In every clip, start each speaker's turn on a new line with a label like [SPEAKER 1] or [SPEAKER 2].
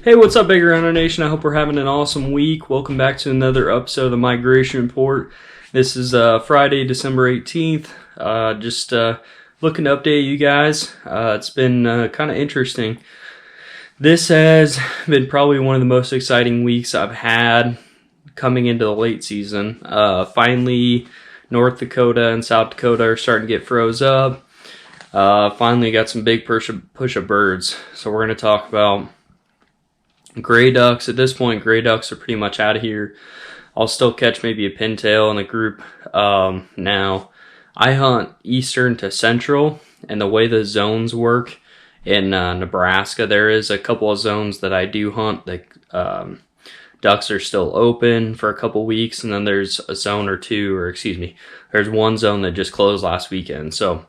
[SPEAKER 1] Hey, what's up, Bigger Hunter Nation? I hope we're having an awesome week. Welcome back to another episode of the Migration Report. This is Friday, December 18th. Just looking to update you guys. It's been kind of interesting. This has been probably one of the most exciting weeks I've had coming into the late season. Finally, North Dakota and South Dakota are starting to get froze up. Finally got some big push of birds. So we're going to talk about gray ducks. At this point, gray ducks are pretty much out of here. I'll still catch maybe a pintail in the group. Now, I hunt eastern to central, and the way the zones work in Nebraska, there is a couple of zones that I do hunt. The ducks are still open for a couple weeks, and then there's a zone or two, or excuse me, there's one zone that just closed last weekend. So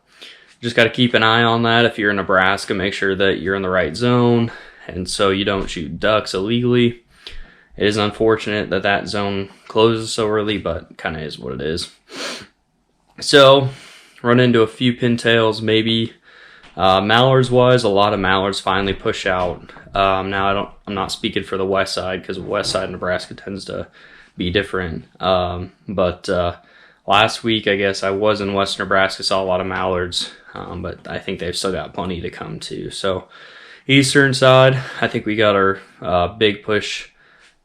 [SPEAKER 1] just got to keep an eye on that. If you're in Nebraska, make sure that you're in the right zone, and so you don't shoot ducks illegally. It is unfortunate that that zone closes so early, but kind of is what it is. So, run into a few pintails, maybe. Mallards wise, a lot of mallards finally push out. Now I'm not speaking for the west side, because the west side of Nebraska tends to be different. But last week, I guess I was in west Nebraska, saw a lot of mallards, but I think they've still got plenty to come too. So, eastern side, I think we got our big push,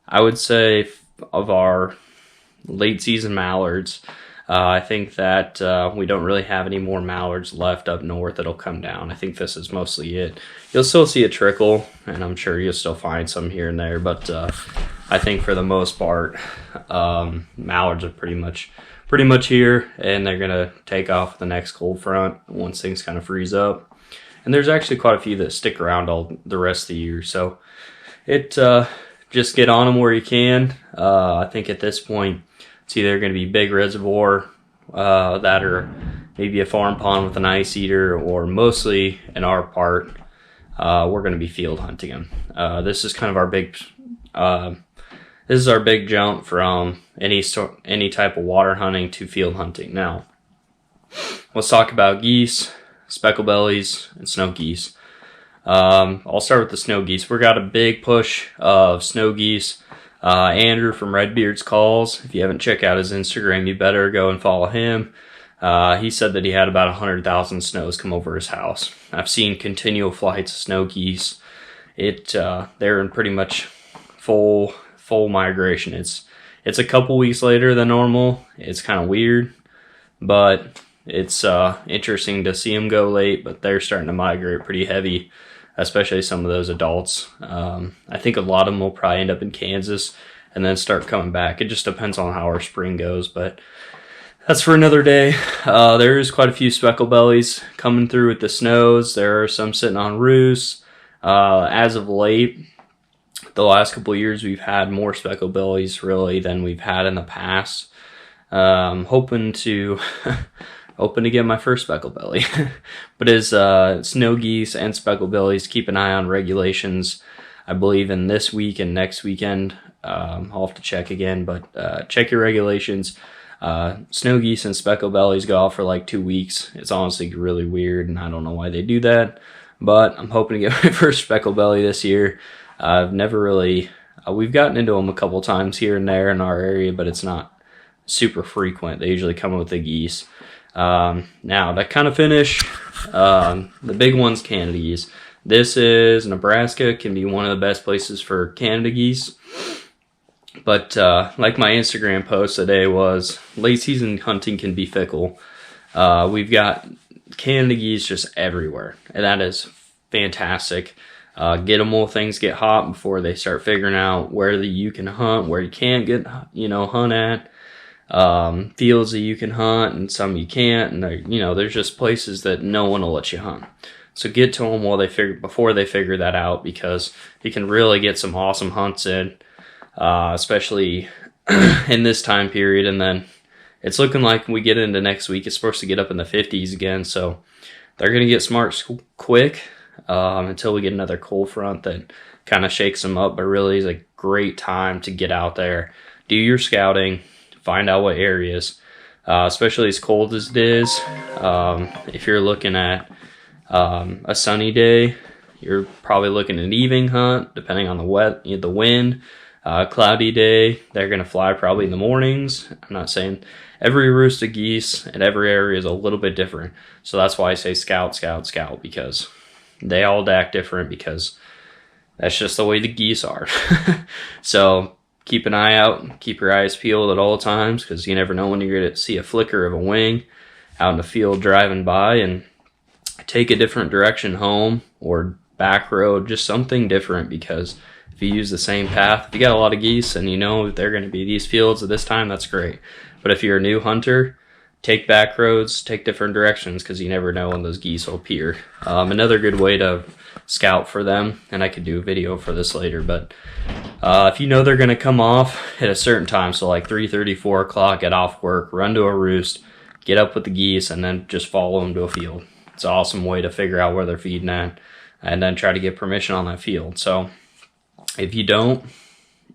[SPEAKER 1] I would say, of our late season mallards. I think that we don't really have any more mallards left up north that'll come down. I think this is mostly it. You'll still see a trickle, and I'm sure you'll still find some here and there, but I think for the most part, mallards are pretty much here, and they're gonna take off the next cold front once things kind of freeze up. And there's actually quite a few that stick around all the rest of the year, so just get on them where you can. I think at this point, it's either going to be big reservoir that are maybe a farm pond with an ice eater, or mostly in our part, we're going to be field hunting them. This is kind of our big, this is our big jump from any type of water hunting to field hunting. Now, let's talk about geese, speckle bellies, and snow geese. I'll start with the snow geese. We got a big push of snow geese. Andrew from Redbeard's Calls. If you haven't checked out his Instagram, you better go and follow him. He said that he had about 100,000 snows come over his house. I've seen continual flights of snow geese. They're in pretty much full migration. It's a couple weeks later than normal. It's kind of weird, but it's interesting to see them go late, but they're starting to migrate pretty heavy, especially some of those adults. I think a lot of them will probably end up in Kansas and then start coming back. It just depends on how our spring goes, but that's for another day. There is quite a few speckle bellies coming through with the snows. There are some sitting on roosts. As of late, the last couple of years, we've had more speckle bellies really than we've had in the past. Hoping to get my first speckle belly. But as snow geese and speckle bellies, keep an eye on regulations. I believe in this week and next weekend. I'll have to check again, but check your regulations. Snow geese and speckle bellies go off for like 2 weeks. It's honestly really weird, and I don't know why they do that, but I'm hoping to get my first speckle belly this year. I've never really, we've gotten into them a couple times here and there in our area, but it's not super frequent. They usually come with the geese. Now, to kind of finish, the big one's Canada geese. This is Nebraska, can be one of the best places for Canada geese. But like my Instagram post today was, late season hunting can be fickle. We've got Canada geese just everywhere, and that is fantastic. Get them while things get hot before they start figuring out where you can hunt, where you can't get, hunt at. Fields that you can hunt and some you can't, and there's just places that no one will let you hunt. So get to them before they figure that out, because you can really get some awesome hunts in, especially in this time period. And then it's looking like we get into next week, it's supposed to get up in the 50s again, so they're gonna get smart quick until we get another cold front that kind of shakes them up. But really is a great time to get out there, do your scouting, find out what areas, especially as cold as it is. If you're looking at a sunny day, you're probably looking at an evening hunt, depending on the wind. Cloudy day, they're going to fly probably in the mornings. I'm not saying every roost of geese in every area is a little bit different. So that's why I say scout, scout, scout, because they all act different, because that's just the way the geese are. So keep an eye out, keep your eyes peeled at all times, because you never know when you're going to see a flicker of a wing out in the field driving by, and take a different direction home or back road, just something different, because if you use the same path, if you got a lot of geese and you know they're going to be these fields at this time, that's great. But if you're a new hunter, take back roads, take different directions, because you never know when those geese will appear. Another good way to scout for them, and I could do a video for this later, but if you know they're going to come off at a certain time, so like 3:30, 4 o'clock, get off work, run to a roost, get up with the geese, and then just follow them to a field. It's an awesome way to figure out where they're feeding at, and then try to get permission on that field. So if you don't,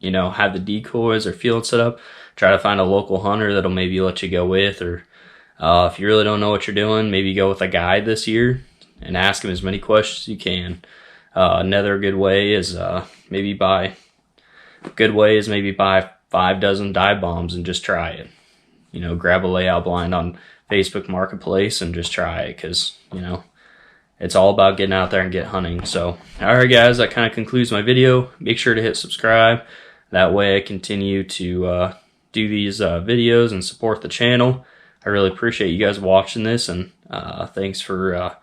[SPEAKER 1] have the decoys or field set up, try to find a local hunter that'll maybe let you go with, or if you really don't know what you're doing, maybe go with a guide this year and ask him as many questions as you can. Another good way is maybe buy 5 dozen dive bombs and just try it. Grab a layout blind on Facebook Marketplace and just try it, because it's all about getting out there and get hunting. So alright guys, that kind of concludes my video. Make sure to hit subscribe, that way I continue to do these videos and support the channel. I really appreciate you guys watching this, and thanks for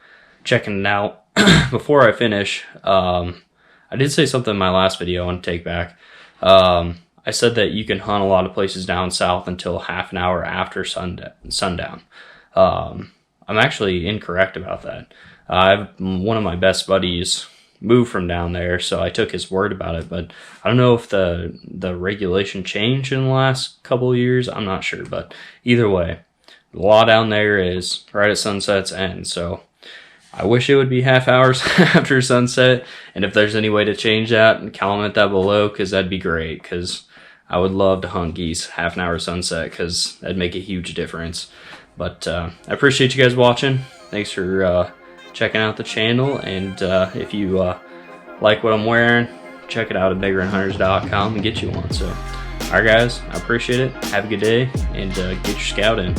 [SPEAKER 1] checking it out. Before I finish, I did say something in my last video I want to take back. I said that you can hunt a lot of places down south until half an hour after sundown. I'm actually incorrect about that. One of my best buddies moved from down there, so I took his word about it, but I don't know if the regulation changed in the last couple of years. I'm not sure, but either way, the law down there is right at sunset's end, so I wish it would be half hours after sunset, and if there's any way to change that, comment that below, because that'd be great, because I would love to hunt geese half an hour sunset, because that'd make a huge difference. But I appreciate you guys watching. Thanks for checking out the channel, and if you like what I'm wearing, check it out at biggerandhunters.com and get you one. So alright guys, I appreciate it. Have a good day, and get your scout in.